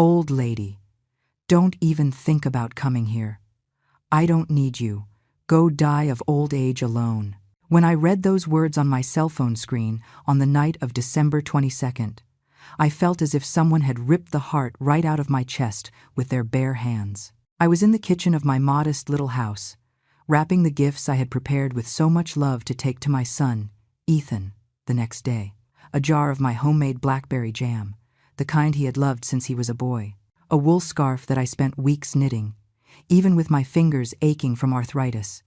Old lady, don't even think about coming here. I don't need you. Go die of old age alone. When I read those words on my cell phone screen on the night of December 22nd, I felt as if someone had ripped the heart right out of my chest with their bare hands. I was in the kitchen of my modest little house, wrapping the gifts I had prepared with so much love to take to my son, Ethan, the next day. A jar of my homemade blackberry jam, the kind he had loved since he was a boy. A wool scarf that I spent weeks knitting, even with my fingers aching from arthritis.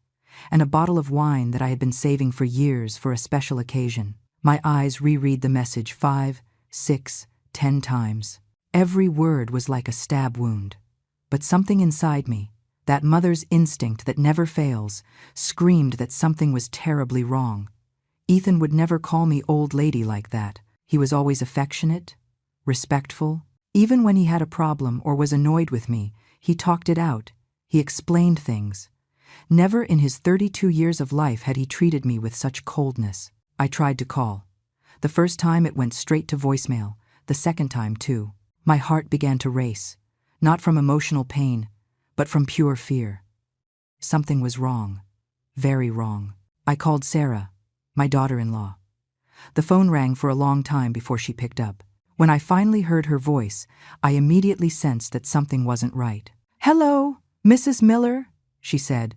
And a bottle of wine that I had been saving for years for a special occasion. My eyes reread the message 5, 6, 10 times. Every word was like a stab wound. But something inside me, that mother's instinct that never fails, screamed that something was terribly wrong. Ethan would never call me old lady like that. He was always affectionate, respectful. Even when he had a problem or was annoyed with me, he talked it out. He explained things. Never in his 32 years of life had he treated me with such coldness. I tried to call. The first time it went straight to voicemail, the second time too. My heart began to race, not from emotional pain, but from pure fear. Something was wrong, very wrong. I called Sarah, my daughter-in-law. The phone rang for a long time before she picked up. When I finally heard her voice, I immediately sensed that something wasn't right. "Hello, Mrs. Miller," she said,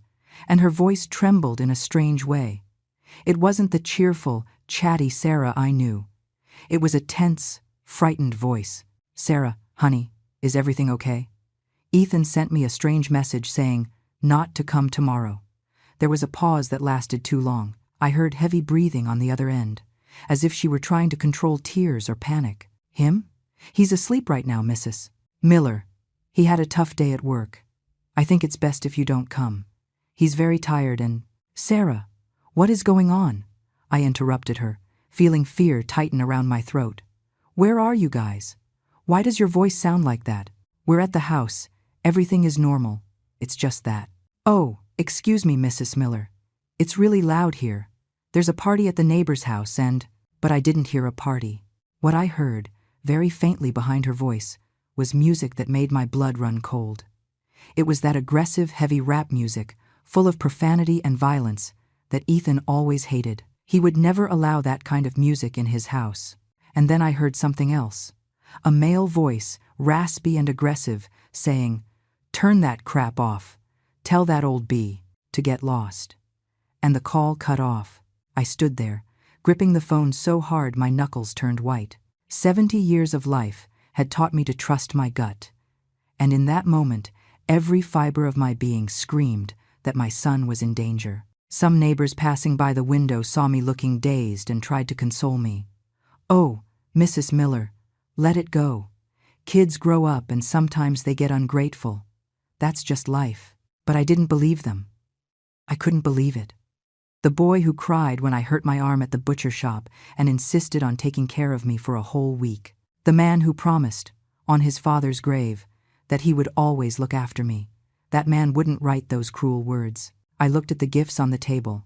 and her voice trembled in a strange way. It wasn't the cheerful, chatty Sarah I knew. It was a tense, frightened voice. "Sarah, honey, is everything okay?" Ethan sent me a strange message saying, not to come tomorrow. There was a pause that lasted too long. I heard heavy breathing on the other end, as if she were trying to control tears or panic. "Him? He's asleep right now, Mrs. Miller. He had a tough day at work. I think it's best if you don't come. He's very tired and—" "Sarah, what is going on?" I interrupted her, feeling fear tighten around my throat. "Where are you guys? Why does your voice sound like that?" "We're at the house. Everything is normal. It's just that." "Oh, excuse me, Mrs. Miller. It's really loud here. There's a party at the neighbor's house and—" But I didn't hear a party. What I heard, very faintly behind her voice, was music that made my blood run cold. It was that aggressive, heavy rap music, full of profanity and violence, that Ethan always hated. He would never allow that kind of music in his house. And then I heard something else. A male voice, raspy and aggressive, saying, "Turn that crap off. Tell that old bee to get lost." And the call cut off. I stood there, gripping the phone so hard my knuckles turned white. 70 years of life had taught me to trust my gut. And in that moment, every fiber of my being screamed that my son was in danger. Some neighbors passing by the window saw me looking dazed and tried to console me. "Oh, Mrs. Miller, let it go. Kids grow up and sometimes they get ungrateful. That's just life." But I didn't believe them. I couldn't believe it. The boy who cried when I hurt my arm at the butcher shop and insisted on taking care of me for a whole week. The man who promised, on his father's grave, that he would always look after me. That man wouldn't write those cruel words. I looked at the gifts on the table.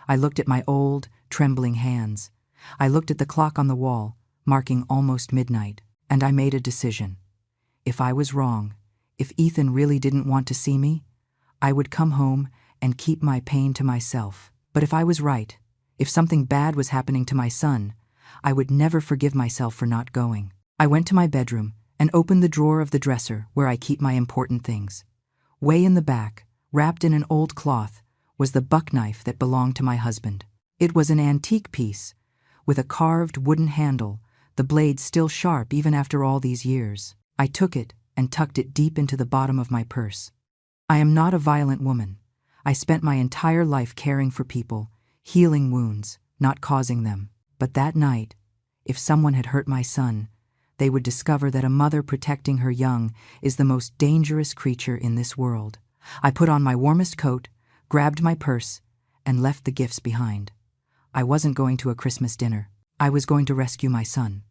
I looked at my old, trembling hands. I looked at the clock on the wall, marking almost midnight, and I made a decision. If I was wrong, if Ethan really didn't want to see me, I would come home and keep my pain to myself. But if I was right, if something bad was happening to my son, I would never forgive myself for not going. I went to my bedroom and opened the drawer of the dresser where I keep my important things. Way in the back, wrapped in an old cloth, was the buck knife that belonged to my husband. It was an antique piece, with a carved wooden handle, the blade still sharp even after all these years. I took it and tucked it deep into the bottom of my purse. I am not a violent woman. I spent my entire life caring for people, healing wounds, not causing them. But that night, if someone had hurt my son, they would discover that a mother protecting her young is the most dangerous creature in this world. I put on my warmest coat, grabbed my purse, and left the gifts behind. I wasn't going to a Christmas dinner. I was going to rescue my son.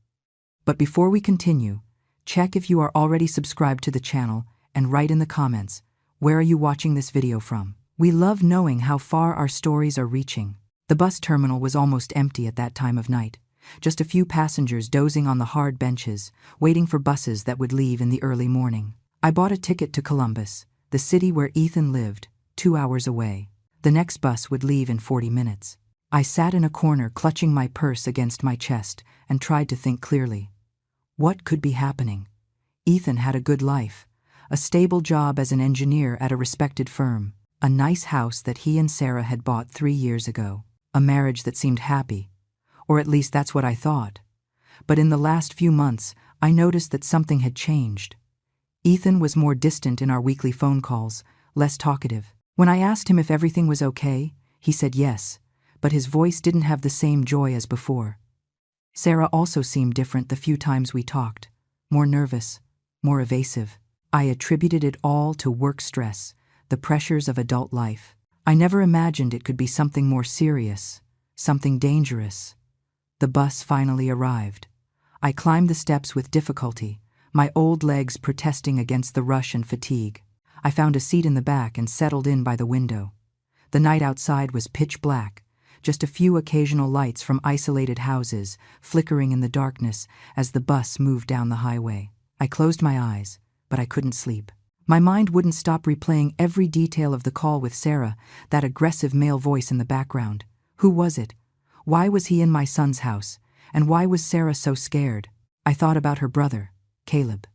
But before we continue, check if you are already subscribed to the channel and write in the comments, where are you watching this video from? We love knowing how far our stories are reaching. The bus terminal was almost empty at that time of night, Just a few passengers dozing on the hard benches, waiting for buses that would leave in the early morning. I bought a ticket to Columbus, the city where Ethan lived, 2 hours away. The next bus would leave in 40 minutes. I sat in a corner clutching my purse against my chest and tried to think clearly. What could be happening? Ethan had a good life, a stable job as an engineer at a respected firm, a nice house that he and Sarah had bought 3 years ago, a marriage that seemed happy, or at least that's what I thought. But in the last few months, I noticed that something had changed. Ethan was more distant in our weekly phone calls, less talkative. When I asked him if everything was okay, he said yes, but his voice didn't have the same joy as before. Sarah also seemed different the few times we talked, more nervous, more evasive. I attributed it all to work stress, the pressures of adult life. I never imagined it could be something more serious, something dangerous. The bus finally arrived. I climbed the steps with difficulty, my old legs protesting against the rush and fatigue. I found a seat in the back and settled in by the window. The night outside was pitch black, just a few occasional lights from isolated houses flickering in the darkness as the bus moved down the highway. I closed my eyes, but I couldn't sleep. My mind wouldn't stop replaying every detail of the call with Sarah, that aggressive male voice in the background. Who was it? Why was he in my son's house? And why was Sarah so scared? I thought about her brother, Caleb.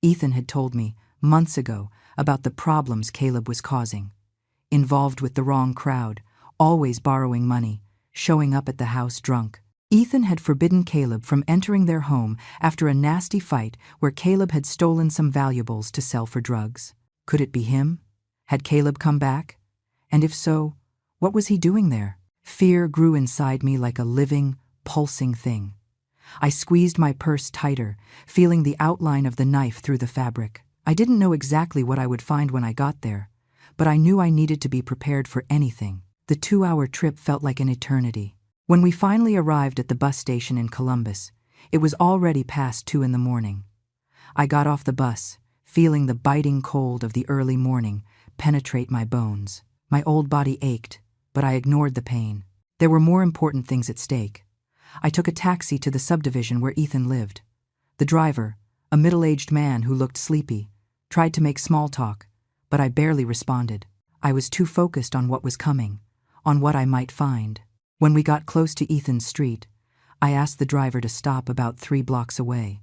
Ethan had told me, months ago, about the problems Caleb was causing. Involved with the wrong crowd, always borrowing money, showing up at the house drunk. Ethan had forbidden Caleb from entering their home after a nasty fight where Caleb had stolen some valuables to sell for drugs. Could it be him? Had Caleb come back? And if so, what was he doing there? Fear grew inside me like a living, pulsing thing. I squeezed my purse tighter, feeling the outline of the knife through the fabric. I didn't know exactly what I would find when I got there, but I knew I needed to be prepared for anything. The 2-hour trip felt like an eternity. When we finally arrived at the bus station in Columbus, it was already past 2 in the morning. I got off the bus, feeling the biting cold of the early morning penetrate my bones. My old body ached, but I ignored the pain. There were more important things at stake. I took a taxi to the subdivision where Ethan lived. The driver, a middle-aged man who looked sleepy, tried to make small talk, but I barely responded. I was too focused on what was coming, on what I might find. When we got close to Ethan's street, I asked the driver to stop about 3 blocks away.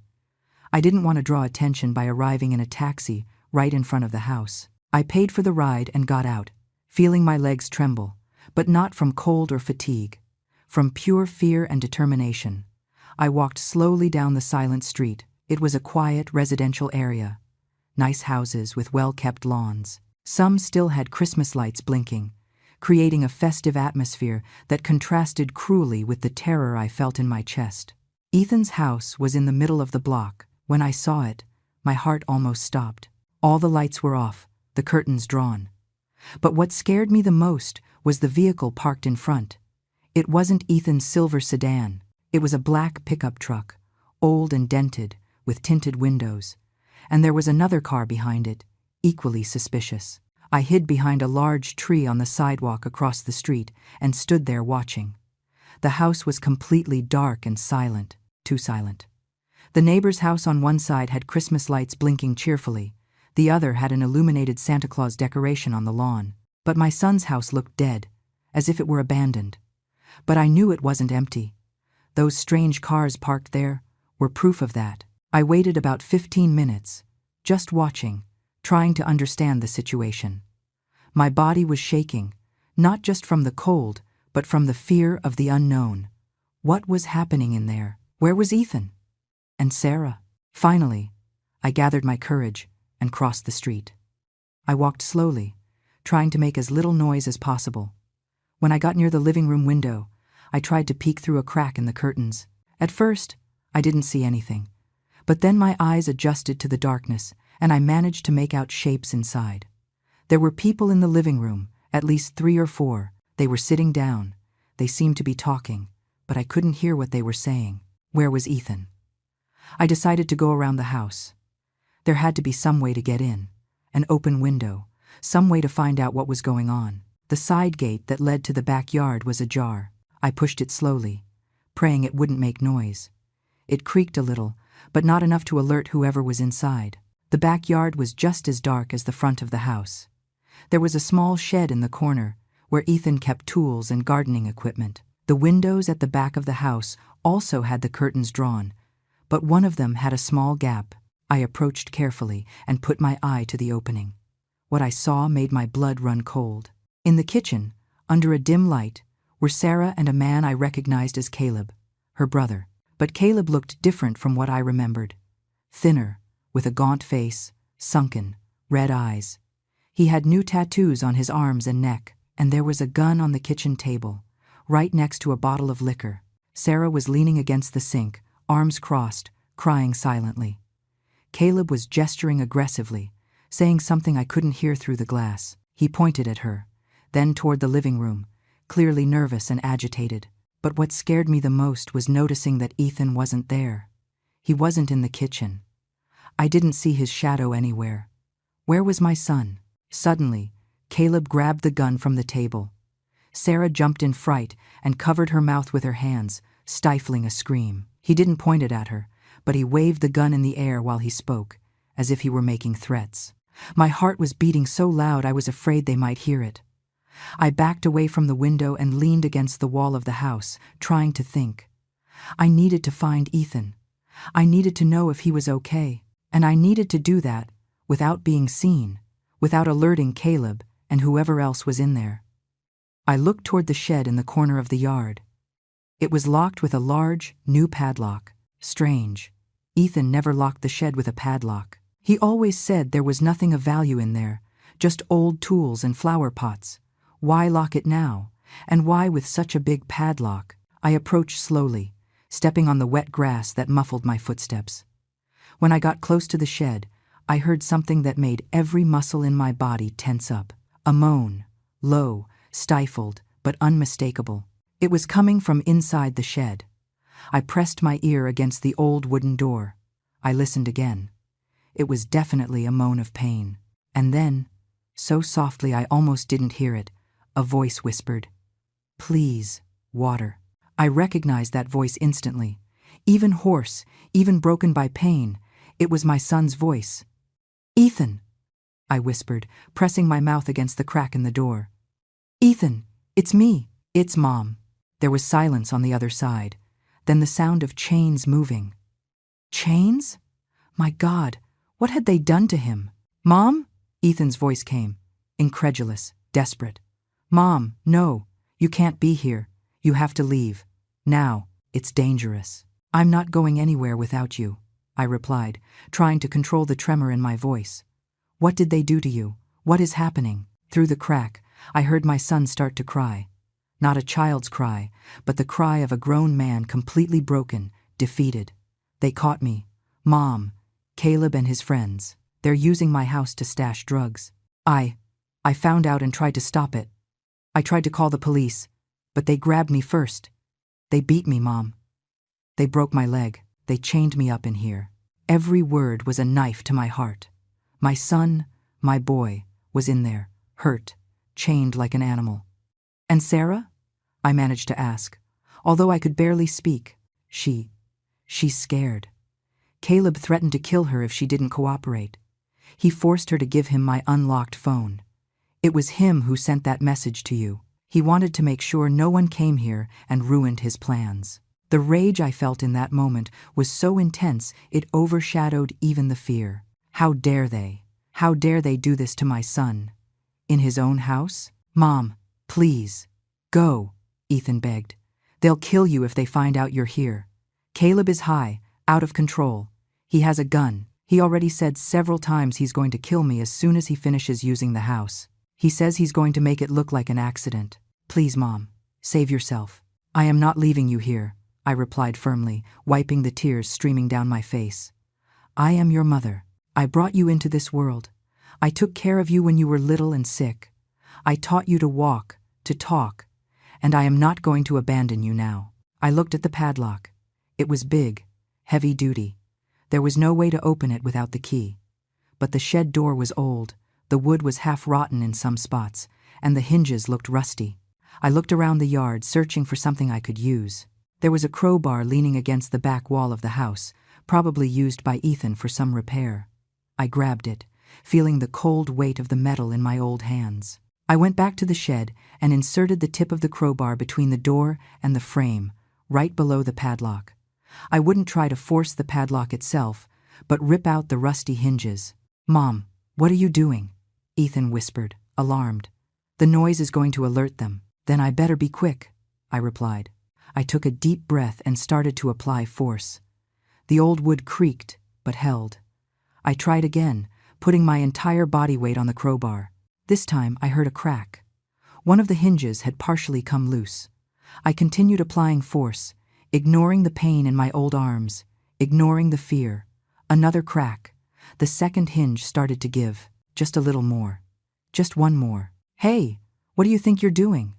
I didn't want to draw attention by arriving in a taxi right in front of the house. I paid for the ride and got out, feeling my legs tremble, but not from cold or fatigue, from pure fear and determination. I walked slowly down the silent street. It was a quiet residential area. Nice houses with well-kept lawns. Some still had Christmas lights blinking, creating a festive atmosphere that contrasted cruelly with the terror I felt in my chest. Ethan's house was in the middle of the block. When I saw it, my heart almost stopped. All the lights were off, the curtains drawn. But what scared me the most was the vehicle parked in front. It wasn't Ethan's silver sedan. It was a black pickup truck, old and dented, with tinted windows. And there was another car behind it, equally suspicious. I hid behind a large tree on the sidewalk across the street and stood there watching. The house was completely dark and silent, too silent. The neighbor's house on one side had Christmas lights blinking cheerfully. The other had an illuminated Santa Claus decoration on the lawn. But my son's house looked dead, as if it were abandoned. But I knew it wasn't empty. Those strange cars parked there were proof of that. I waited about 15 minutes, just watching, trying to understand the situation. My body was shaking, not just from the cold, but from the fear of the unknown. What was happening in there? Where was Ethan? And Sarah? Finally, I gathered my courage and crossed the street. I walked slowly, trying to make as little noise as possible. When I got near the living room window, I tried to peek through a crack in the curtains. At first, I didn't see anything, but then my eyes adjusted to the darkness, and I managed to make out shapes inside. There were people in the living room, at least 3 or 4. They were sitting down. They seemed to be talking, but I couldn't hear what they were saying. Where was Ethan? I decided to go around the house. There had to be some way to get in, an open window, some way to find out what was going on. The side gate that led to the backyard was ajar. I pushed it slowly, praying it wouldn't make noise. It creaked a little, but not enough to alert whoever was inside. The backyard was just as dark as the front of the house. There was a small shed in the corner, where Ethan kept tools and gardening equipment. The windows at the back of the house also had the curtains drawn, but one of them had a small gap. I approached carefully and put my eye to the opening. What I saw made my blood run cold. In the kitchen, under a dim light, were Sarah and a man I recognized as Caleb, her brother. But Caleb looked different from what I remembered. Thinner, with a gaunt face, sunken, red eyes. He had new tattoos on his arms and neck, and there was a gun on the kitchen table, right next to a bottle of liquor. Sarah was leaning against the sink, arms crossed, crying silently. Caleb was gesturing aggressively, saying something I couldn't hear through the glass. He pointed at her, then toward the living room, clearly nervous and agitated. But what scared me the most was noticing that Ethan wasn't there. He wasn't in the kitchen. I didn't see his shadow anywhere. Where was my son? Suddenly, Caleb grabbed the gun from the table. Sarah jumped in fright and covered her mouth with her hands, stifling a scream. He didn't point it at her, but he waved the gun in the air while he spoke, as if he were making threats. My heart was beating so loud I was afraid they might hear it. I backed away from the window and leaned against the wall of the house, trying to think. I needed to find Ethan. I needed to know if he was okay, and I needed to do that without being seen, without alerting Caleb and whoever else was in there. I looked toward the shed in the corner of the yard. It was locked with a large, new padlock. Strange. Ethan never locked the shed with a padlock. He always said there was nothing of value in there, just old tools and flower pots. Why lock it now? And why with such a big padlock? I approached slowly, stepping on the wet grass that muffled my footsteps. When I got close to the shed, I heard something that made every muscle in my body tense up. A moan, low, stifled, but unmistakable. It was coming from inside the shed. I pressed my ear against the old wooden door. I listened again. It was definitely a moan of pain. And then, so softly I almost didn't hear it, a voice whispered, "Please, water." I recognized that voice instantly. Even hoarse, even broken by pain, it was my son's voice. "Ethan," I whispered, pressing my mouth against the crack in the door. "Ethan, it's me." "It's Mom." There was silence on the other side, then the sound of chains moving. Chains? My God, what had they done to him? "Mom?" Ethan's voice came, incredulous, desperate. "Mom, no, you can't be here. You have to leave. Now, it's dangerous." "I'm not going anywhere without you," I replied, trying to control the tremor in my voice. "What did they do to you? What is happening?" Through the crack, I heard my son start to cry. Not a child's cry, but the cry of a grown man completely broken, defeated. "They caught me. Mom, Caleb and his friends. They're using my house to stash drugs. I found out and tried to stop it. I tried to call the police, but they grabbed me first. They beat me, Mom. They broke my leg. They chained me up in here." Every word was a knife to my heart. My son, my boy, was in there, hurt, chained like an animal. "And Sarah?" I managed to ask, although I could barely speak. She's scared. Caleb threatened to kill her if she didn't cooperate. He forced her to give him my unlocked phone. It was him who sent that message to you. He wanted to make sure no one came here and ruined his plans. The rage I felt in that moment was so intense it overshadowed even the fear. How dare they? How dare they do this to my son? In his own house? "Mom, please, go," Ethan begged. "They'll kill you if they find out you're here. Caleb is high, out of control. He has a gun. He already said several times he's going to kill me as soon as he finishes using the house. He says he's going to make it look like an accident. Please, Mom, save yourself." "I am not leaving you here," I replied firmly, wiping the tears streaming down my face. "I am your mother. I brought you into this world. I took care of you when you were little and sick. I taught you to walk, to talk, and I am not going to abandon you now." I looked at the padlock. It was big, heavy duty. There was no way to open it without the key. But the shed door was old, the wood was half rotten in some spots, and the hinges looked rusty. I looked around the yard, searching for something I could use. There was a crowbar leaning against the back wall of the house, probably used by Ethan for some repair. I grabbed it, feeling the cold weight of the metal in my old hands. I went back to the shed and inserted the tip of the crowbar between the door and the frame, right below the padlock. I wouldn't try to force the padlock itself, but rip out the rusty hinges. "Mom, what are you doing?" Ethan whispered, alarmed. "The noise is going to alert them." "Then I better be quick," I replied. I took a deep breath and started to apply force. The old wood creaked, but held. I tried again, putting my entire body weight on the crowbar. This time I heard a crack. One of the hinges had partially come loose. I continued applying force, ignoring the pain in my old arms, ignoring the fear. Another crack. The second hinge started to give, just a little more. Just one more. "Hey, what do you think you're doing?"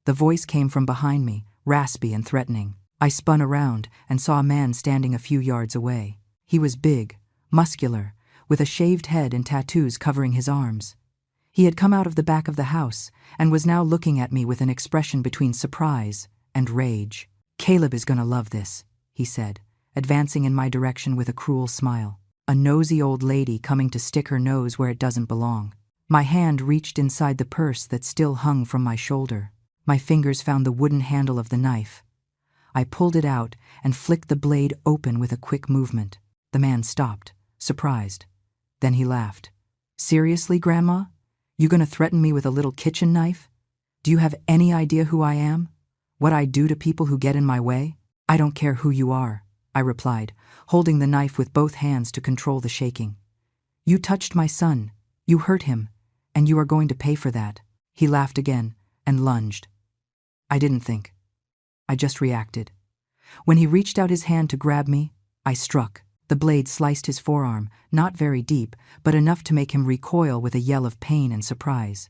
The voice came from behind me, raspy and threatening. I spun around and saw a man standing a few yards away. He was big, muscular, with a shaved head and tattoos covering his arms. He had come out of the back of the house and was now looking at me with an expression between surprise and rage. "Caleb is gonna love this," he said, advancing in my direction with a cruel smile. A nosy old lady coming to stick her nose where it doesn't belong. My hand reached inside the purse that still hung from my shoulder. My fingers found the wooden handle of the knife. I pulled it out and flicked the blade open with a quick movement. The man stopped, surprised. Then he laughed. "Seriously, Grandma? You gonna threaten me with a little kitchen knife? Do you have any idea who I am? What I do to people who get in my way?" "I don't care who you are," I replied, holding the knife with both hands to control the shaking. "You touched my son, you hurt him, and you are going to pay for that." He laughed again and lunged. I didn't think. I just reacted. When he reached out his hand to grab me, I struck. The blade sliced his forearm, not very deep, but enough to make him recoil with a yell of pain and surprise.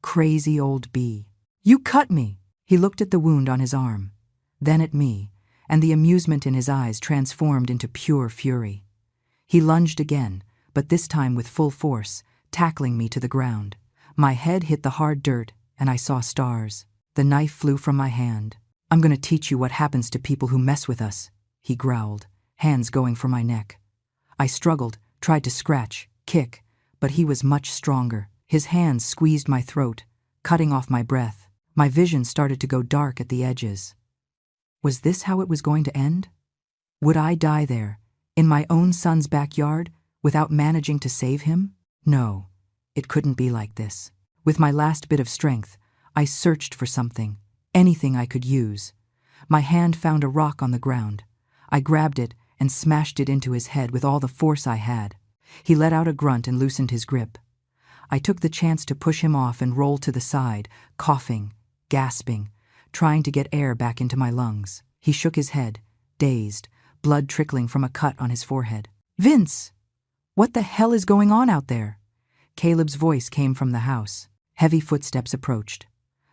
Crazy old bee. "You cut me!" He looked at the wound on his arm, then at me, and the amusement in his eyes transformed into pure fury. He lunged again, but this time with full force, tackling me to the ground. My head hit the hard dirt, and I saw stars. The knife flew from my hand. "I'm gonna teach you what happens to people who mess with us," he growled, hands going for my neck. I struggled, tried to scratch, kick, but he was much stronger. His hands squeezed my throat, cutting off my breath. My vision started to go dark at the edges. Was this how it was going to end? Would I die there, in my own son's backyard, without managing to save him? No, it couldn't be like this. With my last bit of strength, I searched for something, anything I could use. My hand found a rock on the ground. I grabbed it and smashed it into his head with all the force I had. He let out a grunt and loosened his grip. I took the chance to push him off and roll to the side, coughing, gasping, trying to get air back into my lungs. He shook his head, dazed, blood trickling from a cut on his forehead. "Vince! What the hell is going on out there?" Caleb's voice came from the house. Heavy footsteps approached.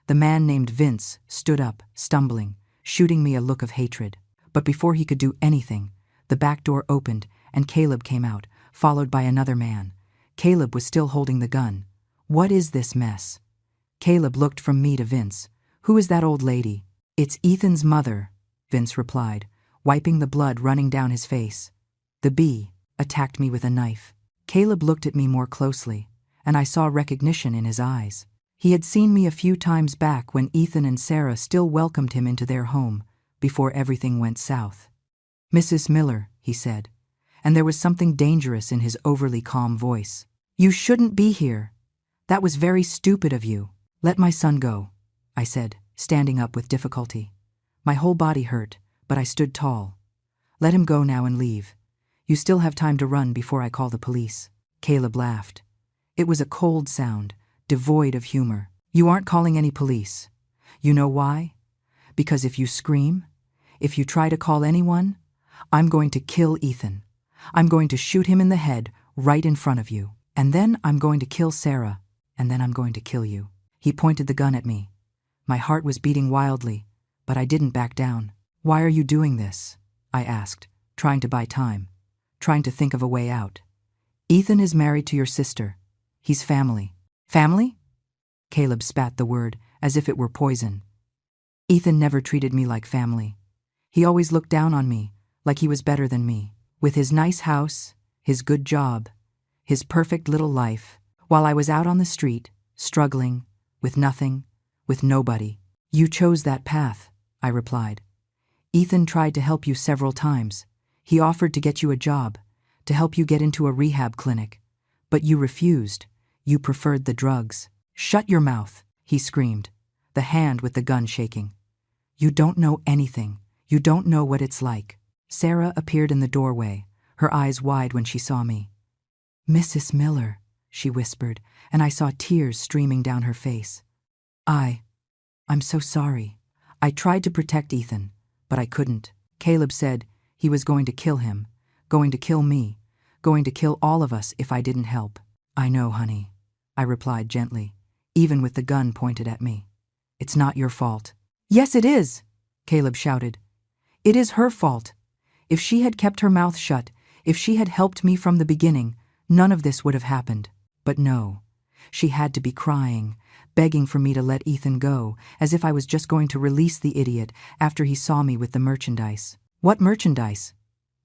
The man named Vince stood up, stumbling, shooting me a look of hatred. But before he could do anything, the back door opened and Caleb came out, followed by another man. Caleb was still holding the gun. "What is this mess?" Caleb looked from me to Vince. "Who is that old lady?" "It's Ethan's mother," Vince replied, wiping the blood running down his face. "The bee attacked me with a knife." Caleb looked at me more closely, and I saw recognition in his eyes. He had seen me a few times back when Ethan and Sarah still welcomed him into their home, before everything went south. "Mrs. Miller," he said, and there was something dangerous in his overly calm voice. "You shouldn't be here. That was very stupid of you." "Let my son go," I said, standing up with difficulty. My whole body hurt, but I stood tall. "Let him go now and leave. You still have time to run before I call the police." Caleb laughed. It was a cold sound, devoid of humor. "You aren't calling any police. You know why? Because if you scream, if you try to call anyone, I'm going to kill Ethan. I'm going to shoot him in the head right in front of you. And then I'm going to kill Sarah, and then I'm going to kill you." He pointed the gun at me. My heart was beating wildly, but I didn't back down. "Why are you doing this?" I asked, trying to buy time, trying to think of a way out. "Ethan is married to your sister. He's family." "Family?" Caleb spat the word as if it were poison. "Ethan never treated me like family. He always looked down on me, like he was better than me. With his nice house, his good job, his perfect little life, while I was out on the street, struggling, with nothing, with nobody. You chose that path, I replied. Ethan tried to help you several times. He offered to get you a job, to help you get into a rehab clinic. But you refused. You preferred the drugs. Shut your mouth, he screamed, the hand with the gun shaking. You don't know anything. You don't know what it's like. Sarah appeared in the doorway, her eyes wide when she saw me. Mrs. Miller, she whispered, and I saw tears streaming down her face. I'm so sorry. I tried to protect Ethan, but I couldn't. Caleb said he was going to kill him, going to kill me, going to kill all of us if I didn't help. I know, honey, I replied gently, even with the gun pointed at me. It's not your fault. Yes, it is, Caleb shouted. It is her fault. If she had kept her mouth shut, if she had helped me from the beginning, none of this would have happened. But no, she had to be crying, begging for me to let Ethan go, as if I was just going to release the idiot after he saw me with the merchandise. What merchandise?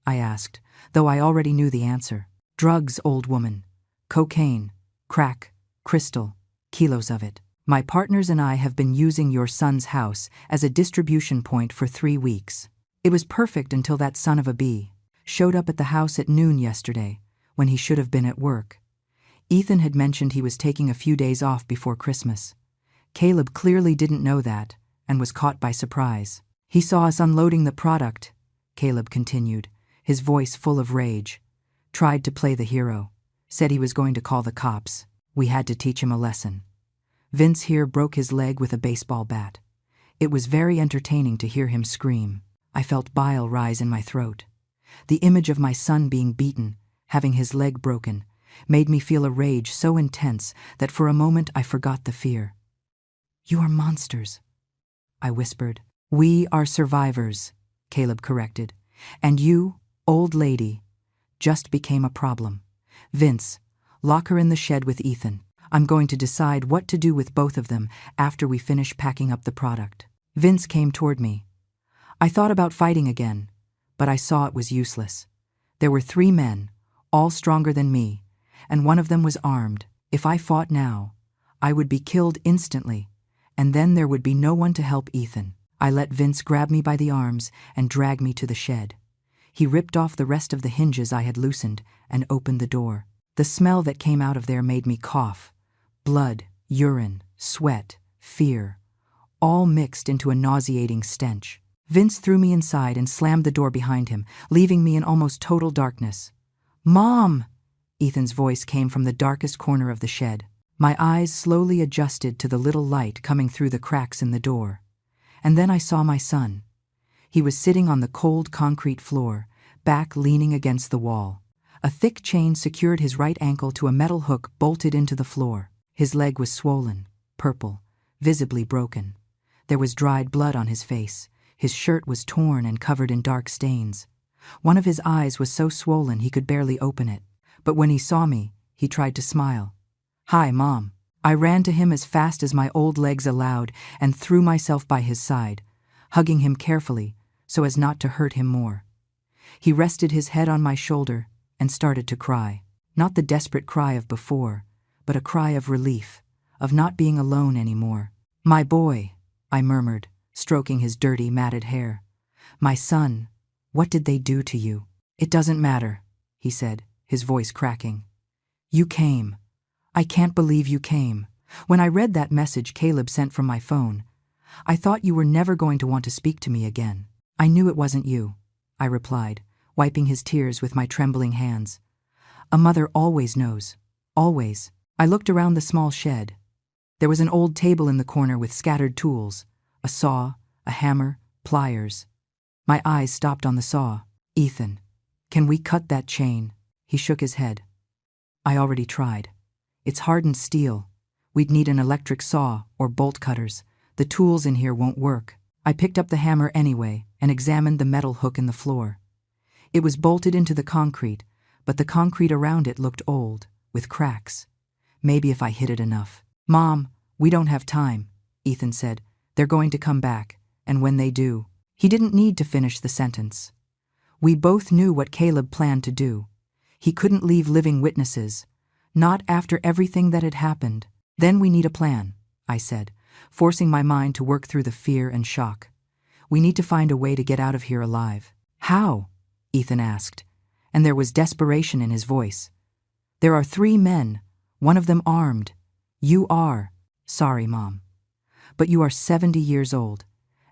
I asked, though I already knew the answer. Drugs, old woman. Cocaine, crack, crystal, kilos of it. My partners and I have been using your son's house as a distribution point for 3 weeks. It was perfect until that son of a bee showed up at the house at noon yesterday, when he should have been at work. Ethan had mentioned he was taking a few days off before Christmas. Caleb clearly didn't know that and was caught by surprise. He saw us unloading the product, Caleb continued, his voice full of rage. Tried to play the hero. Said he was going to call the cops. We had to teach him a lesson. Vince here broke his leg with a baseball bat. It was very entertaining to hear him scream. I felt bile rise in my throat. The image of my son being beaten, having his leg broken, made me feel a rage so intense that for a moment I forgot the fear. You are monsters, I whispered. We are survivors, Caleb corrected. And you, old lady, just became a problem. Vince, lock her in the shed with Ethan. I'm going to decide what to do with both of them after we finish packing up the product. Vince came toward me. I thought about fighting again, but I saw it was useless. There were 3 men, all stronger than me, and one of them was armed. If I fought now, I would be killed instantly, and then there would be no one to help Ethan. I let Vince grab me by the arms and drag me to the shed. He ripped off the rest of the hinges I had loosened and opened the door. The smell that came out of there made me cough. Blood, urine, sweat, fear, all mixed into a nauseating stench. Vince threw me inside and slammed the door behind him, leaving me in almost total darkness. Mom! Ethan's voice came from the darkest corner of the shed. My eyes slowly adjusted to the little light coming through the cracks in the door. And then I saw my son. He was sitting on the cold concrete floor, back leaning against the wall. A thick chain secured his right ankle to a metal hook bolted into the floor. His leg was swollen, purple, visibly broken. There was dried blood on his face. His shirt was torn and covered in dark stains. One of his eyes was so swollen he could barely open it. But when he saw me, he tried to smile. Hi, Mom. I ran to him as fast as my old legs allowed and threw myself by his side, hugging him carefully so as not to hurt him more. He rested his head on my shoulder and started to cry. Not the desperate cry of before, but a cry of relief, of not being alone anymore. My boy, I murmured, stroking his dirty, matted hair. My son, what did they do to you? It doesn't matter, he said, his voice cracking. You came. I can't believe you came. When I read that message Caleb sent from my phone, I thought you were never going to want to speak to me again. I knew it wasn't you, I replied, wiping his tears with my trembling hands. A mother always knows. Always. I looked around the small shed. There was an old table in the corner with scattered tools, a saw, a hammer, pliers. My eyes stopped on the saw. Ethan, can we cut that chain? He shook his head. I already tried. It's hardened steel. We'd need an electric saw or bolt cutters. The tools in here won't work. I picked up the hammer anyway and examined the metal hook in the floor. It was bolted into the concrete, but the concrete around it looked old, with cracks. Maybe if I hit it enough. Mom, we don't have time, Ethan said. They're going to come back, and when they do, He didn't need to finish the sentence. We both knew what Caleb planned to do. He couldn't leave living witnesses, not after everything that had happened. Then we need a plan, I said, forcing my mind to work through the fear and shock. We need to find a way to get out of here alive. How? Ethan asked, and there was desperation in his voice. There are 3 men, one of them armed. You are. Sorry, Mom. But you are 70 years old,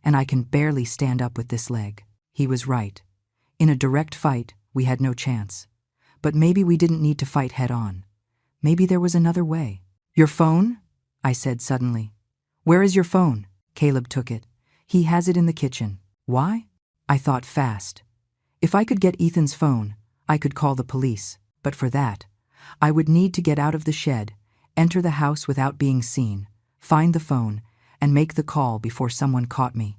and I can barely stand up with this leg. He was right. In a direct fight, we had no chance. But maybe we didn't need to fight head on. Maybe there was another way. Your phone? I said suddenly. Where is your phone? Caleb took it. He has it in the kitchen. Why? I thought fast. If I could get Ethan's phone, I could call the police. But for that, I would need to get out of the shed, enter the house without being seen, find the phone, and make the call before someone caught me.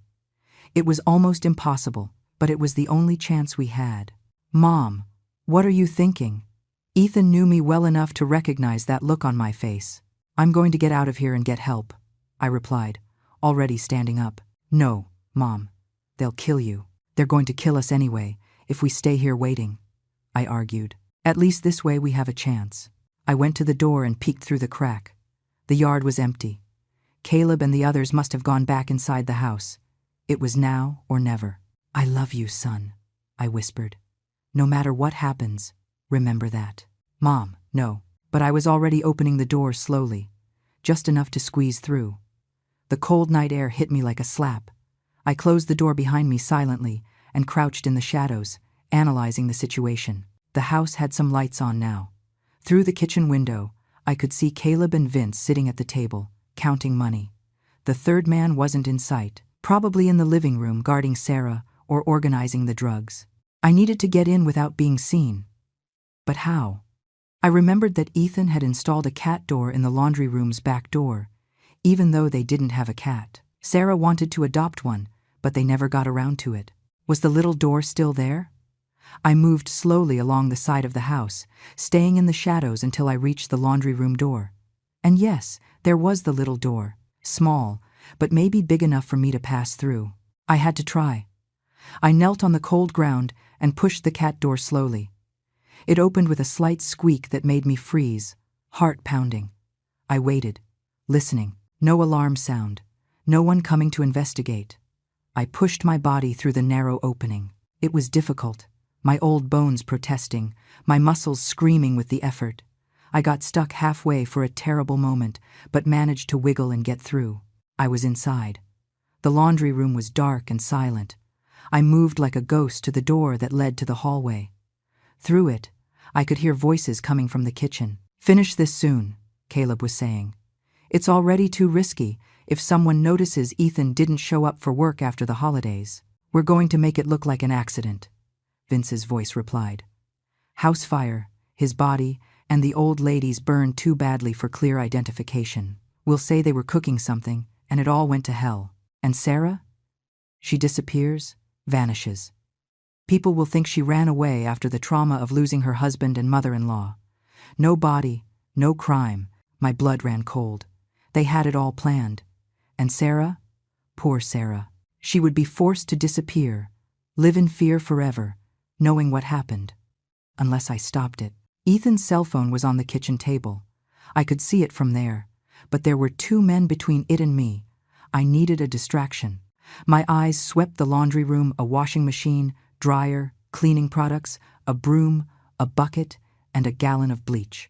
It was almost impossible, but it was the only chance we had. Mom, what are you thinking? Ethan knew me well enough to recognize that look on my face. I'm going to get out of here and get help, I replied, already standing up. No, Mom. They'll kill you. They're going to kill us anyway, if we stay here waiting, I argued. At least this way we have a chance. I went to the door and peeked through the crack. The yard was empty. Caleb and the others must have gone back inside the house. It was now or never. I love you, son, I whispered. No matter what happens, remember that. Mom, no. But I was already opening the door slowly, just enough to squeeze through. The cold night air hit me like a slap. I closed the door behind me silently and crouched in the shadows, analyzing the situation. The house had some lights on now. Through the kitchen window, I could see Caleb and Vince sitting at the table, counting money. The 3rd man wasn't in sight, probably in the living room guarding Sarah or organizing the drugs. I needed to get in without being seen. But how? I remembered that Ethan had installed a cat door in the laundry room's back door, even though they didn't have a cat. Sarah wanted to adopt one, but they never got around to it. Was the little door still there? I moved slowly along the side of the house, staying in the shadows until I reached the laundry room door. And yes, there was the little door, small, but maybe big enough for me to pass through. I had to try. I knelt on the cold ground and pushed the cat door slowly. It opened with a slight squeak that made me freeze, heart pounding. I waited, listening. No alarm sound, no one coming to investigate. I pushed my body through the narrow opening. It was difficult, my old bones protesting, my muscles screaming with the effort. I got stuck halfway for a terrible moment, but managed to wiggle and get through. I was inside. The laundry room was dark and silent. I moved like a ghost to the door that led to the hallway. Through it, I could hear voices coming from the kitchen. Finish this soon, Caleb was saying. It's already too risky if someone notices Ethan didn't show up for work after the holidays. We're going to make it look like an accident, Vince's voice replied. House fire, his body, and the old ladies burned too badly for clear identification. We'll say they were cooking something, and it all went to hell. And Sarah? She disappears, vanishes. People will think she ran away after the trauma of losing her husband and mother-in-law. No body, no crime. My blood ran cold. They had it all planned. And Sarah? Poor Sarah. She would be forced to disappear, live in fear forever, knowing what happened. Unless I stopped it. Ethan's cell phone was on the kitchen table. I could see it from there, but there were 2 men between it and me. I needed a distraction. My eyes swept the laundry room, a washing machine, dryer, cleaning products, a broom, a bucket, and a gallon of bleach.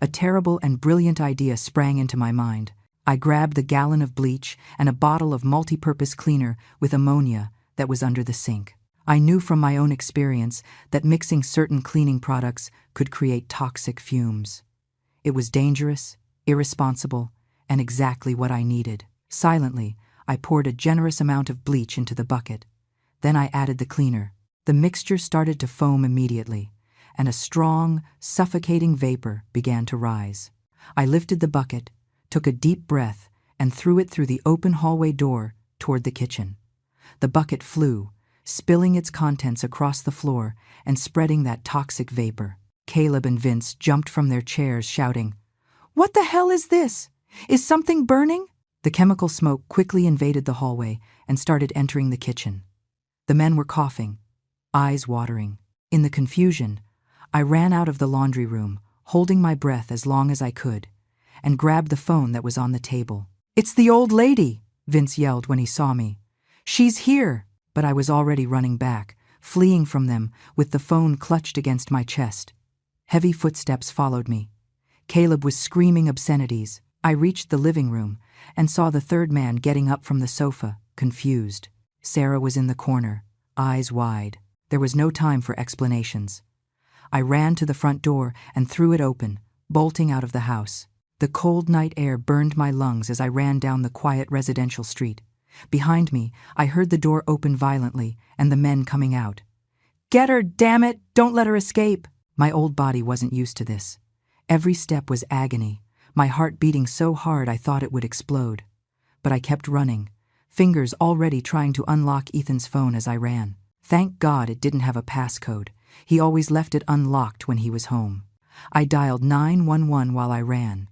A terrible and brilliant idea sprang into my mind. I grabbed the gallon of bleach and a bottle of multi-purpose cleaner with ammonia that was under the sink. I knew from my own experience that mixing certain cleaning products could create toxic fumes. It was dangerous, irresponsible, and exactly what I needed. Silently, I poured a generous amount of bleach into the bucket. Then I added the cleaner. The mixture started to foam immediately, and a strong, suffocating vapor began to rise. I lifted the bucket, took a deep breath, and threw it through the open hallway door toward the kitchen. The bucket flew, spilling its contents across the floor and spreading that toxic vapor. Caleb and Vince jumped from their chairs, shouting, "What the hell is this? Is something burning?" The chemical smoke quickly invaded the hallway and started entering the kitchen. The men were coughing, eyes watering. In the confusion, I ran out of the laundry room, holding my breath as long as I could, and grabbed the phone that was on the table. "It's the old lady!" Vince yelled when he saw me. "She's here!" But I was already running back, fleeing from them, with the phone clutched against my chest. Heavy footsteps followed me. Caleb was screaming obscenities. I reached the living room and saw the third man getting up from the sofa, confused. Sarah was in the corner, eyes wide. There was no time for explanations. I ran to the front door and threw it open, bolting out of the house. The cold night air burned my lungs as I ran down the quiet residential street. Behind me, I heard the door open violently and the men coming out. "Get her, damn it! Don't let her escape!" My old body wasn't used to this. Every step was agony, my heart beating so hard I thought it would explode. But I kept running, fingers already trying to unlock Ethan's phone as I ran. Thank God it didn't have a passcode. He always left it unlocked when he was home. I dialed 911 while I ran,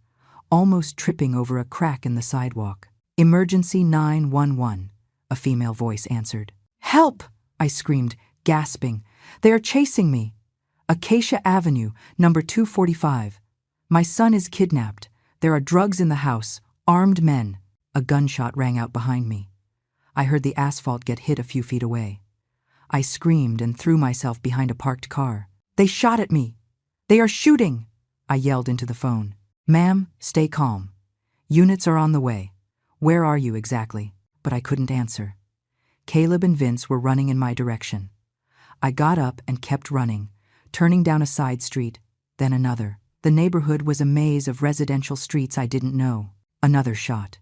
almost tripping over a crack in the sidewalk. "Emergency 911, a female voice answered. "Help!" I screamed, gasping. "They are chasing me." "Acacia Avenue, number 245. My son is kidnapped. There are drugs in the house, armed men." A gunshot rang out behind me. I heard the asphalt get hit a few feet away. I screamed and threw myself behind a parked car. "They shot at me! They are shooting!" I yelled into the phone. "Ma'am, stay calm. Units are on the way. Where are you exactly?" But I couldn't answer. Caleb and Vince were running in my direction. I got up and kept running, turning down a side street, then another. The neighborhood was a maze of residential streets I didn't know. Another shot.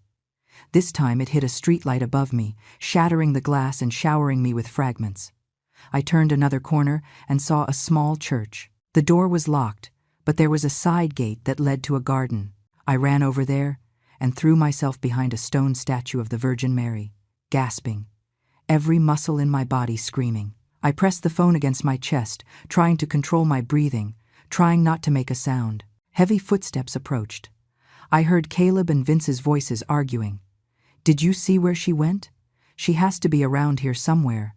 This time it hit a streetlight above me, shattering the glass and showering me with fragments. I turned another corner and saw a small church. The door was locked, but there was a side gate that led to a garden. I ran over there and threw myself behind a stone statue of the Virgin Mary, gasping, every muscle in my body screaming. I pressed the phone against my chest, trying to control my breathing, trying not to make a sound. Heavy footsteps approached. I heard Caleb and Vince's voices arguing. "Did you see where she went? She has to be around here somewhere.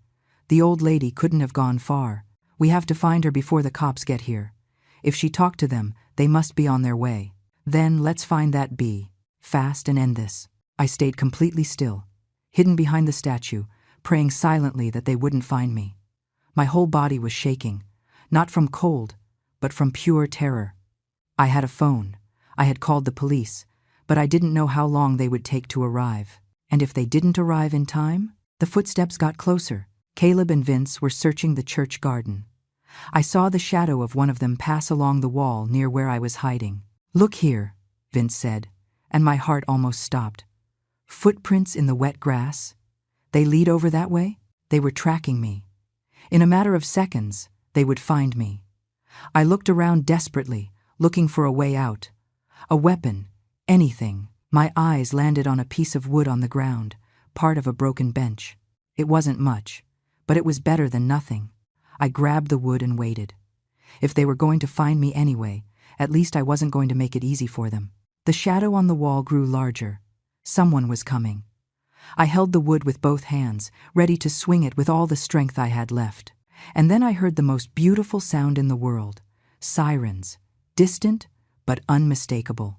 The old lady couldn't have gone far. We have to find her before the cops get here. If she talked to them, they must be on their way. Then let's find that bee fast and end this." I stayed completely still, hidden behind the statue, praying silently that they wouldn't find me. My whole body was shaking, not from cold, but from pure terror. I had a phone. I had called the police, but I didn't know how long they would take to arrive. And if they didn't arrive in time? The footsteps got closer. Caleb and Vince were searching the church garden. I saw the shadow of one of them pass along the wall near where I was hiding. "Look here," Vince said, and my heart almost stopped. "Footprints in the wet grass? They lead over that way?" They were tracking me. In a matter of seconds, they would find me. I looked around desperately, looking for a way out. A weapon, anything. My eyes landed on a piece of wood on the ground, part of a broken bench. It wasn't much, but it was better than nothing. I grabbed the wood and waited. If they were going to find me anyway, at least I wasn't going to make it easy for them. The shadow on the wall grew larger. Someone was coming. I held the wood with both hands, ready to swing it with all the strength I had left. And then I heard the most beautiful sound in the world. Sirens, distant but unmistakable.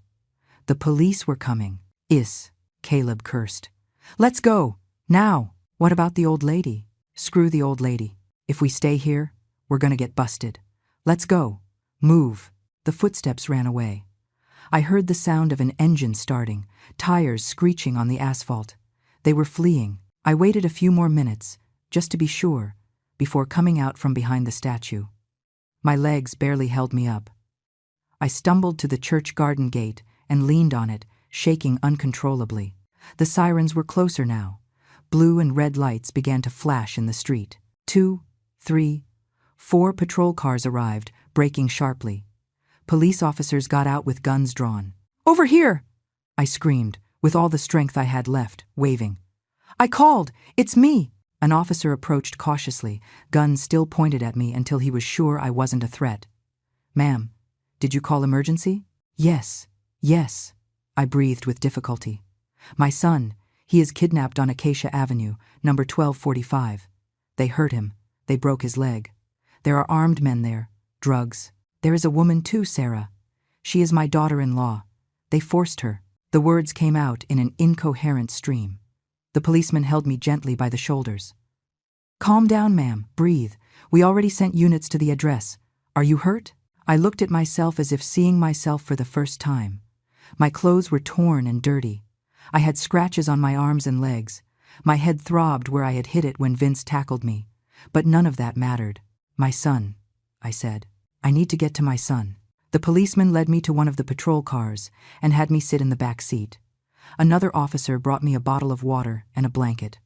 The police were coming. Caleb cursed. "Let's go, now." "What about the old lady?" "Screw the old lady. If we stay here, we're gonna get busted. Let's go. Move." The footsteps ran away. I heard the sound of an engine starting, tires screeching on the asphalt. They were fleeing. I waited a few more minutes, just to be sure, before coming out from behind the statue. My legs barely held me up. I stumbled to the church garden gate and leaned on it, shaking uncontrollably. The sirens were closer now. Blue and red lights began to flash in the street. 2, 3, 4 patrol cars arrived, braking sharply. Police officers got out with guns drawn. "Over here!" I screamed, with all the strength I had left, waving. "I called! It's me!" An officer approached cautiously, guns still pointed at me until he was sure I wasn't a threat. "Ma'am, did you call emergency?" Yes, I breathed with difficulty. "My son, he is kidnapped on Acacia Avenue, number 1245. They hurt him. They broke his leg. There are armed men there. Drugs. There is a woman too, Sarah. She is my daughter-in-law. They forced her. The words came out in an incoherent stream. The policeman held me gently by the shoulders. Calm down, ma'am. Breathe. We already sent units to the address. Are you hurt? I looked at myself as if seeing myself for the first time. My clothes were torn and dirty. I had scratches on my arms and legs. My head throbbed where I had hit it when Vince tackled me. But none of that mattered. My son, I said. I need to get to my son. The policeman led me to one of the patrol cars and had me sit in the back seat. Another officer brought me a bottle of water and a blanket.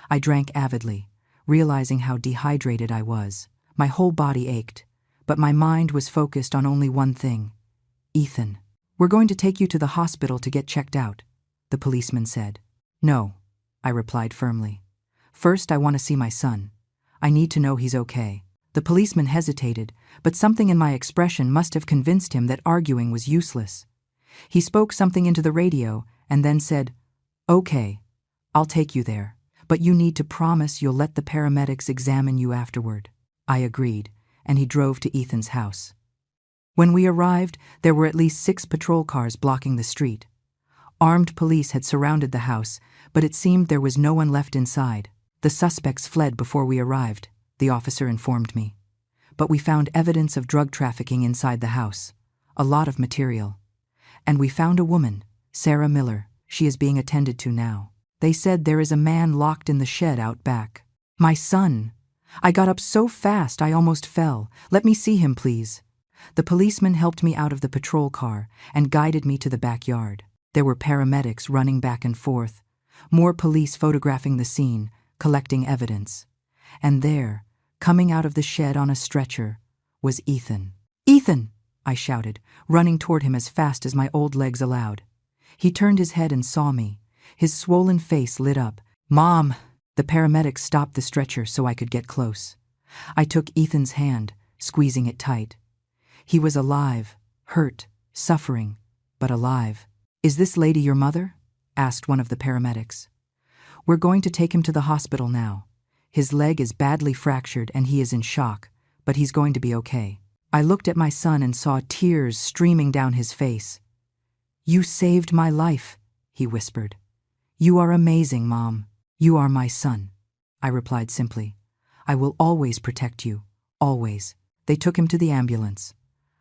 I drank avidly, realizing how dehydrated I was. My whole body ached, but my mind was focused on only one thing. Ethan. We're going to take you to the hospital to get checked out, the policeman said. No, I replied firmly. First, I want to see my son. I need to know he's okay. The policeman hesitated, but something in my expression must have convinced him that arguing was useless. He spoke something into the radio and then said, Okay, I'll take you there, but you need to promise you'll let the paramedics examine you afterward. I agreed, and he drove to Ethan's house. When we arrived, there were at least 6 patrol cars blocking the street. Armed police had surrounded the house, but it seemed there was no one left inside. The suspects fled before we arrived, the officer informed me. But we found evidence of drug trafficking inside the house, a lot of material. And we found a woman, Sarah Miller. She is being attended to now. They said there is a man locked in the shed out back. My son! I got up so fast I almost fell. Let me see him, please. The policeman helped me out of the patrol car and guided me to the backyard. There were paramedics running back and forth, more police photographing the scene, collecting evidence. And there, coming out of the shed on a stretcher, was Ethan. Ethan! I shouted, running toward him as fast as my old legs allowed. He turned his head and saw me. His swollen face lit up. Mom! The paramedics stopped the stretcher so I could get close. I took Ethan's hand, squeezing it tight. He was alive, hurt, suffering, but alive. Is this lady your mother? Asked one of the paramedics. We're going to take him to the hospital now. His leg is badly fractured and he is in shock, but he's going to be okay. I looked at my son and saw tears streaming down his face. You saved my life, he whispered. You are amazing, Mom. You are my son. I replied simply. I will always protect you, always. They took him to the ambulance.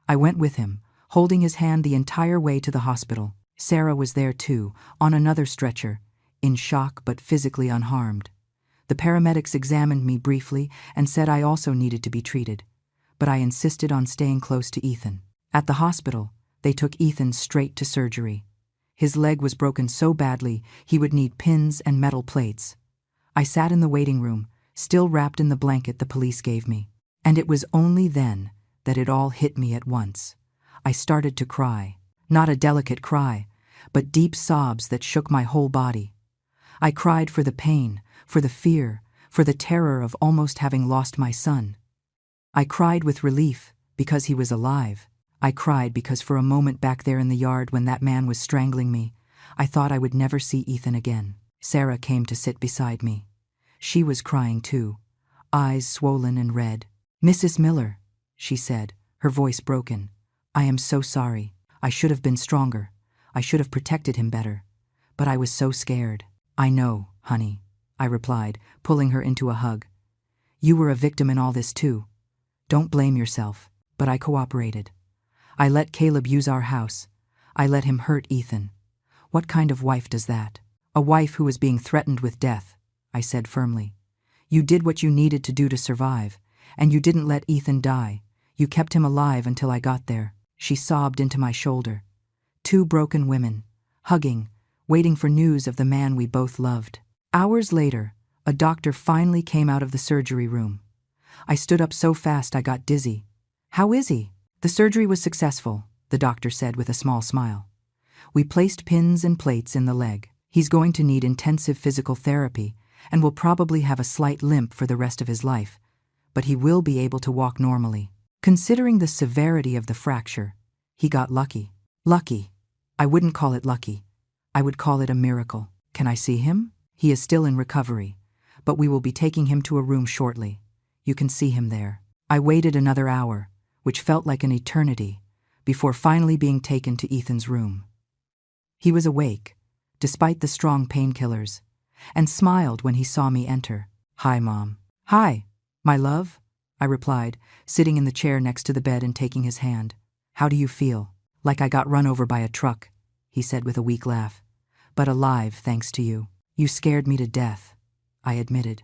I went with him, holding his hand the entire way to the hospital. Sarah was there too, on another stretcher, in shock but physically unharmed. The paramedics examined me briefly and said I also needed to be treated, but I insisted on staying close to Ethan. At the hospital, they took Ethan straight to surgery. His leg was broken so badly he would need pins and metal plates. I sat in the waiting room, still wrapped in the blanket the police gave me. And it was only then that it all hit me at once. I started to cry, not a delicate cry, but deep sobs that shook my whole body. I cried for the pain, for the fear, for the terror of almost having lost my son. I cried with relief because he was alive. I cried because for a moment back there in the yard when that man was strangling me, I thought I would never see Ethan again. Sarah came to sit beside me. She was crying too, eyes swollen and red. Mrs. Miller, she said, her voice broken. I am so sorry. I should have been stronger. I should have protected him better. But I was so scared. I know, honey, I replied, pulling her into a hug. You were a victim in all this too. Don't blame yourself. But I cooperated. I let Caleb use our house. I let him hurt Ethan. What kind of wife does that? A wife who was being threatened with death, I said firmly. You did what you needed to do to survive, and you didn't let Ethan die. You kept him alive until I got there. She sobbed into my shoulder. 2 broken women, hugging, waiting for news of the man we both loved. Hours later, a doctor finally came out of the surgery room. I stood up so fast I got dizzy. How is he? The surgery was successful, the doctor said with a small smile. We placed pins and plates in the leg. He's going to need intensive physical therapy and will probably have a slight limp for the rest of his life, but he will be able to walk normally. Considering the severity of the fracture, he got lucky. Lucky. I wouldn't call it lucky. I would call it a miracle. Can I see him? He is still in recovery, but we will be taking him to a room shortly. You can see him there." I waited another hour, which felt like an eternity, before finally being taken to Ethan's room. He was awake, despite the strong painkillers, and smiled when he saw me enter. "Hi, Mom." "Hi, my love," I replied, sitting in the chair next to the bed and taking his hand. "How do you feel?" "Like I got run over by a truck," he said with a weak laugh. "But alive, thanks to you." "You scared me to death," I admitted.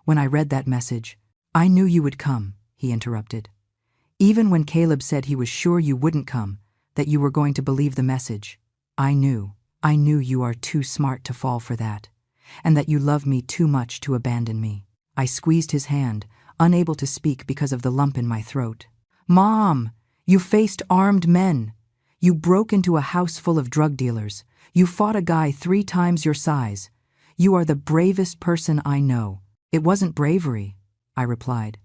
"When I read that message, I knew you would come," he interrupted. "Even when Caleb said he was sure you wouldn't come, that you were going to believe the message, I knew you are too smart to fall for that, and that you love me too much to abandon me." I squeezed his hand, unable to speak because of the lump in my throat. "Mom, you faced armed men. You broke into a house full of drug dealers. You fought a guy 3 times your size. You are the bravest person I know." "It wasn't bravery," I replied.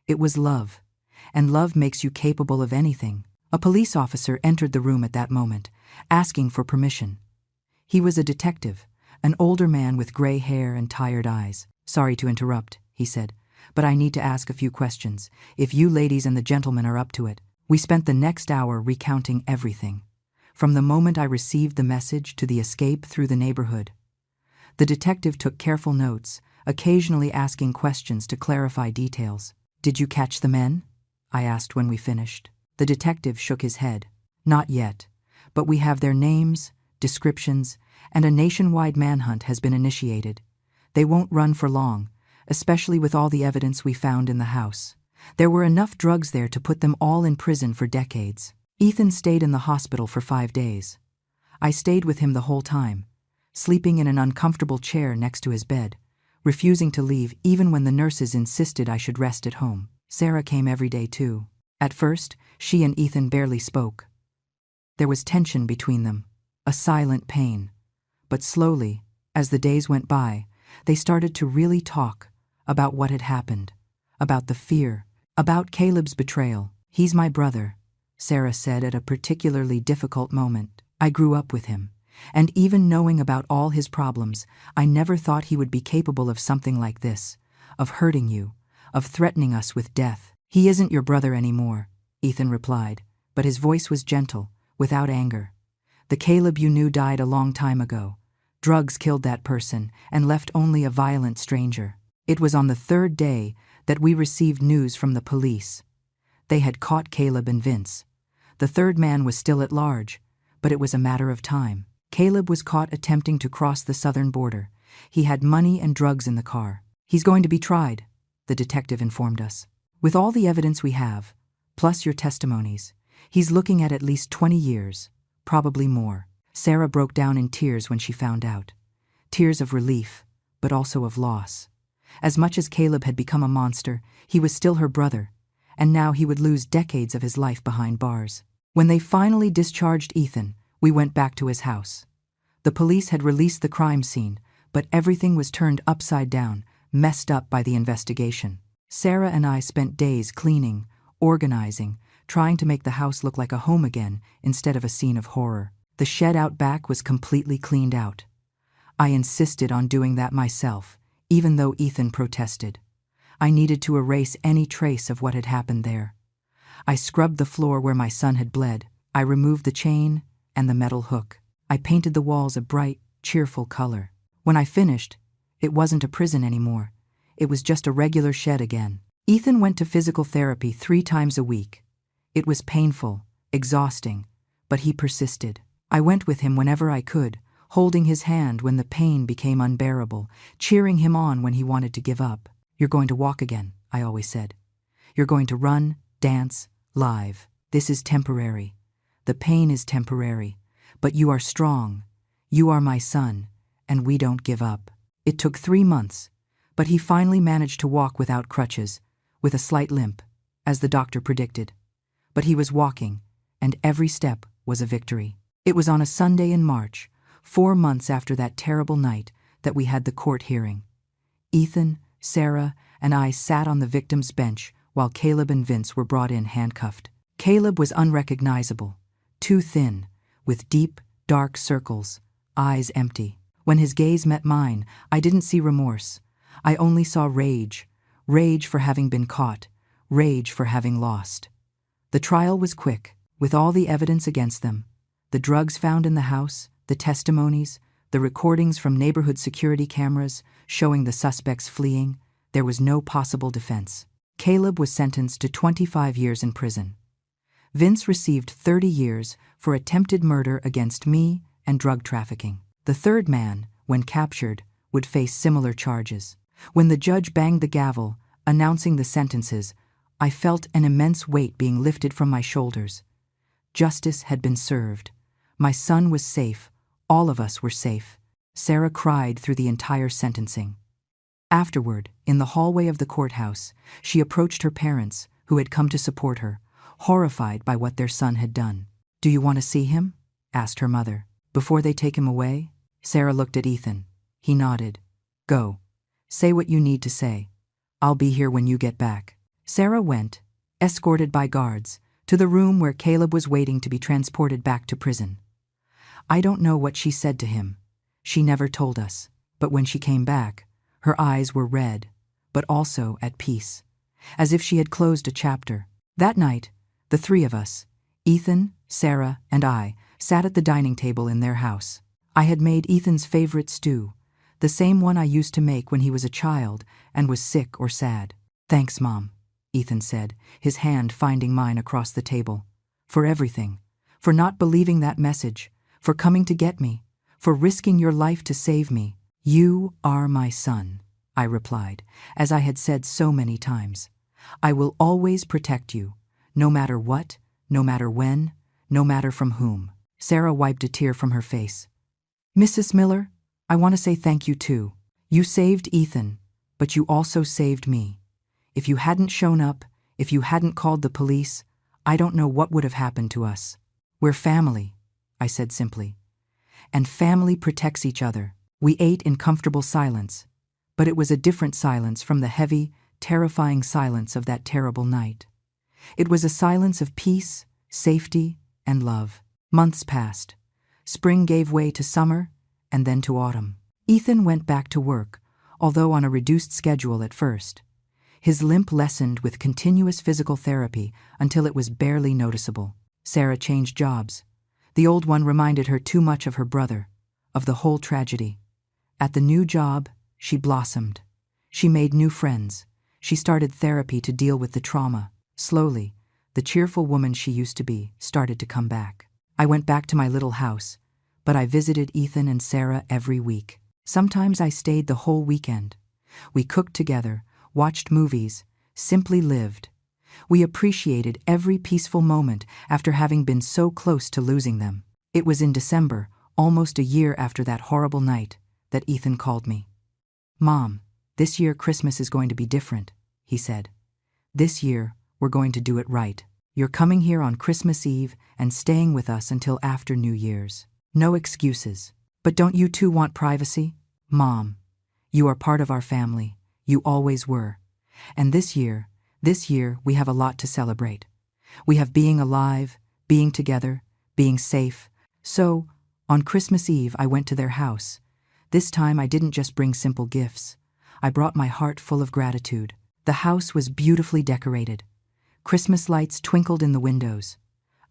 "It was love, and love makes you capable of anything." A police officer entered the room at that moment, asking for permission. He was a detective, an older man with gray hair and tired eyes. "Sorry to interrupt," he said, "but I need to ask a few questions, if you ladies and the gentlemen are up to it." We spent the next hour recounting everything, from the moment I received the message to the escape through the neighborhood. The detective took careful notes, occasionally asking questions to clarify details. "Did you catch the men?" I asked when we finished. The detective shook his head. "Not yet, but we have their names, descriptions, and a nationwide manhunt has been initiated. They won't run for long, especially with all the evidence we found in the house. There were enough drugs there to put them all in prison for decades." Ethan stayed in the hospital for 5 days. I stayed with him the whole time, sleeping in an uncomfortable chair next to his bed, refusing to leave even when the nurses insisted I should rest at home. Sarah came every day too. At first, she and Ethan barely spoke. There was tension between them, a silent pain. But slowly, as the days went by, they started to really talk about what had happened, about the fear, about Caleb's betrayal. "He's my brother," Sarah said at a particularly difficult moment. "I grew up with him, and even knowing about all his problems, I never thought he would be capable of something like this, of hurting you, of threatening us with death." "He isn't your brother anymore," Ethan replied, but his voice was gentle, without anger. "The Caleb you knew died a long time ago. Drugs killed that person and left only a violent stranger." It was on the 3rd day that we received news from the police. They had caught Caleb and Vince. The 3rd man was still at large, but it was a matter of time. Caleb was caught attempting to cross the southern border. He had money and drugs in the car. "He's going to be tried," the detective informed us. "With all the evidence we have, plus your testimonies, he's looking at least 20 years, probably more." Sarah broke down in tears when she found out. Tears of relief, but also of loss. As much as Caleb had become a monster, he was still her brother, and now he would lose decades of his life behind bars. When they finally discharged Ethan, we went back to his house. The police had released the crime scene, but everything was turned upside down, messed up by the investigation. Sarah and I spent days cleaning, organizing, trying to make the house look like a home again instead of a scene of horror. The shed out back was completely cleaned out. I insisted on doing that myself, even though Ethan protested. I needed to erase any trace of what had happened there. I scrubbed the floor where my son had bled. I removed the chain and the metal hook. I painted the walls a bright, cheerful color. When I finished, it wasn't a prison anymore. It was just a regular shed again. Ethan went to physical therapy 3 times a week. It was painful, exhausting, but he persisted. I went with him whenever I could, holding his hand when the pain became unbearable, cheering him on when he wanted to give up. "You're going to walk again," I always said. "You're going to run, dance, live. This is temporary. The pain is temporary, but you are strong. You are my son, and we don't give up." It took 3 months, but he finally managed to walk without crutches, with a slight limp, as the doctor predicted. But he was walking, and every step was a victory. It was on a Sunday in March, 4 months after that terrible night, that we had the court hearing. Ethan, Sarah, and I sat on the victim's bench while Caleb and Vince were brought in handcuffed. Caleb was unrecognizable, too thin, with deep, dark circles, eyes empty. When his gaze met mine, I didn't see remorse. I only saw rage, rage for having been caught, rage for having lost. The trial was quick, with all the evidence against them. The drugs found in the house, the testimonies, the recordings from neighborhood security cameras showing the suspects fleeing. There was no possible defense. Caleb was sentenced to 25 years in prison. Vince received 30 years for attempted murder against me and drug trafficking. The third man, when captured, would face similar charges. When the judge banged the gavel, announcing the sentences, I felt an immense weight being lifted from my shoulders. Justice had been served. My son was safe. All of us were safe. Sarah cried through the entire sentencing. Afterward, in the hallway of the courthouse, she approached her parents, who had come to support her, horrified by what their son had done. "Do you want to see him?" asked her mother. "Before they take him away?" Sarah looked at Ethan. He nodded. "Go. Say what you need to say. I'll be here when you get back." Sarah went, escorted by guards, to the room where Caleb was waiting to be transported back to prison. I don't know what she said to him. She never told us, but when she came back, her eyes were red, but also at peace, as if she had closed a chapter. That night, the three of us, Ethan, Sarah, and I, sat at the dining table in their house. I had made Ethan's favorite stew, the same one I used to make when he was a child and was sick or sad. "Thanks, Mom," Ethan said, his hand finding mine across the table. "For everything. For not believing that message. For coming to get me. For risking your life to save me." "You are my son," I replied, as I had said so many times. "I will always protect you, no matter what, no matter when, no matter from whom." Sarah wiped a tear from her face. "Mrs. Miller, I want to say thank you too. You saved Ethan, but you also saved me. If you hadn't shown up, if you hadn't called the police, I don't know what would have happened to us. We're family," I said simply. "And family protects each other." We ate in comfortable silence, but it was a different silence from the heavy, terrifying silence of that terrible night. It was a silence of peace, safety, and love. Months passed. Spring gave way to summer, and then to autumn. Ethan went back to work, although on a reduced schedule at first. His limp lessened with continuous physical therapy until it was barely noticeable. Sarah changed jobs. The old one reminded her too much of her brother, of the whole tragedy. At the new job, she blossomed. She made new friends. She started therapy to deal with the trauma. Slowly, the cheerful woman she used to be started to come back. I went back to my little house, but I visited Ethan and Sarah every week. Sometimes I stayed the whole weekend. We cooked together, watched movies, simply lived. We appreciated every peaceful moment after having been so close to losing them. It was in December, almost a year after that horrible night, that Ethan called me. "Mom, this year Christmas is going to be different," he said. "This year, we're going to do it right. You're coming here on Christmas Eve and staying with us until after New Year's. No excuses. But don't you two want privacy? Mom, you are part of our family. You always were. And this year we have a lot to celebrate. We have being alive, being together, being safe." So, on Christmas Eve, I went to their house. This time I didn't just bring simple gifts. I brought my heart full of gratitude. The house was beautifully decorated. Christmas lights twinkled in the windows.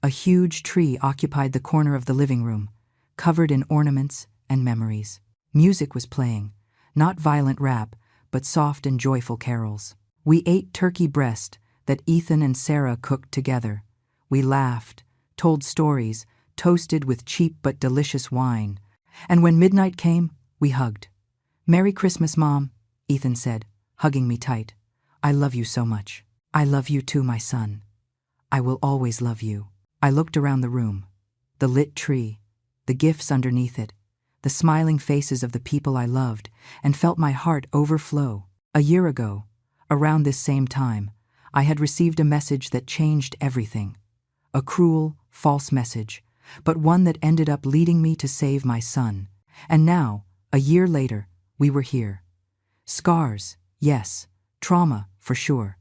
A huge tree occupied the corner of the living room, covered in ornaments and memories. Music was playing, not violent rap, but soft and joyful carols. We ate turkey breast that Ethan and Sarah cooked together. We laughed, told stories, toasted with cheap but delicious wine. And when midnight came, we hugged. "Merry Christmas, Mom," Ethan said, hugging me tight. "I love you so much." "I love you too, my son. I will always love you." I looked around the room. The lit tree, the gifts underneath it, the smiling faces of the people I loved, and felt my heart overflow. A year ago, around this same time, I had received a message that changed everything. A cruel, false message, but one that ended up leading me to save my son. And now, a year later, we were here. Scars, yes, trauma, for sure,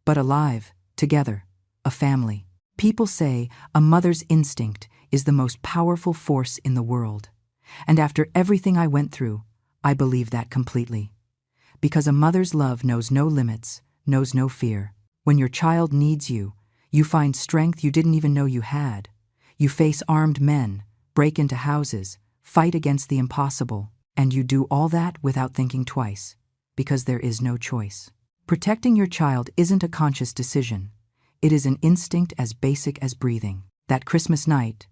but alive, together, a family. People say a mother's instinct is the most powerful force in the world. And after everything I went through, I believe that completely. Because a mother's love knows no limits, knows no fear. When your child needs you, you find strength you didn't even know you had. You face armed men, break into houses, fight against the impossible, and you do all that without thinking twice, because there is no choice. Protecting your child isn't a conscious decision. It is an instinct as basic as breathing. That Christmas night,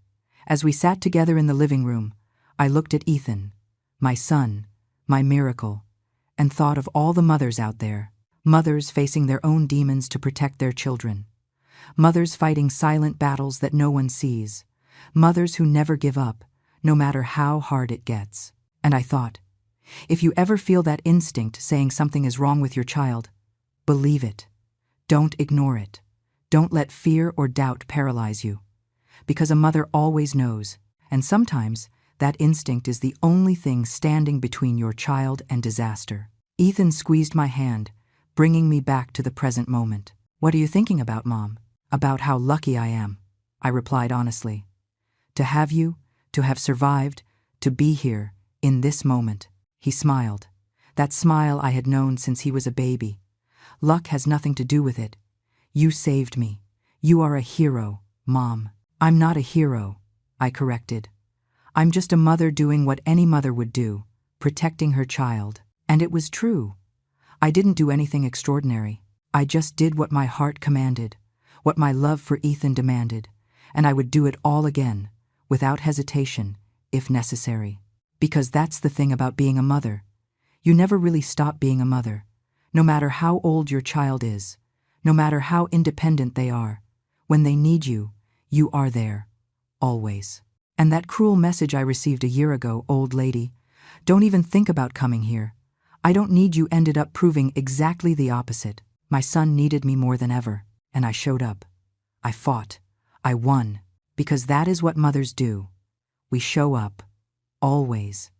as we sat together in the living room, I looked at Ethan, my son, my miracle, and thought of all the mothers out there, mothers facing their own demons to protect their children, mothers fighting silent battles that no one sees, mothers who never give up, no matter how hard it gets. And I thought, if you ever feel that instinct saying something is wrong with your child, believe it. Don't ignore it. Don't let fear or doubt paralyze you. Because a mother always knows, and sometimes that instinct is the only thing standing between your child and disaster. Ethan squeezed my hand, bringing me back to the present moment. What are you thinking about, Mom? About how lucky I am, I replied honestly. To have you, to have survived, to be here, in this moment. He smiled. That smile I had known since he was a baby. Luck has nothing to do with it. You saved me. You are a hero, Mom. I'm not a hero, I corrected. I'm just a mother doing what any mother would do, protecting her child. And it was true. I didn't do anything extraordinary. I just did what my heart commanded, what my love for Ethan demanded, and I would do it all again, without hesitation, if necessary. Because that's the thing about being a mother. You never really stop being a mother, no matter how old your child is, no matter how independent they are. When they need you, you are there, always. And that cruel message I received a year ago, old lady, don't even think about coming here. I don't need you, ended up proving exactly the opposite. My son needed me more than ever, and I showed up. I fought. I won. Because that is what mothers do. We show up. Always.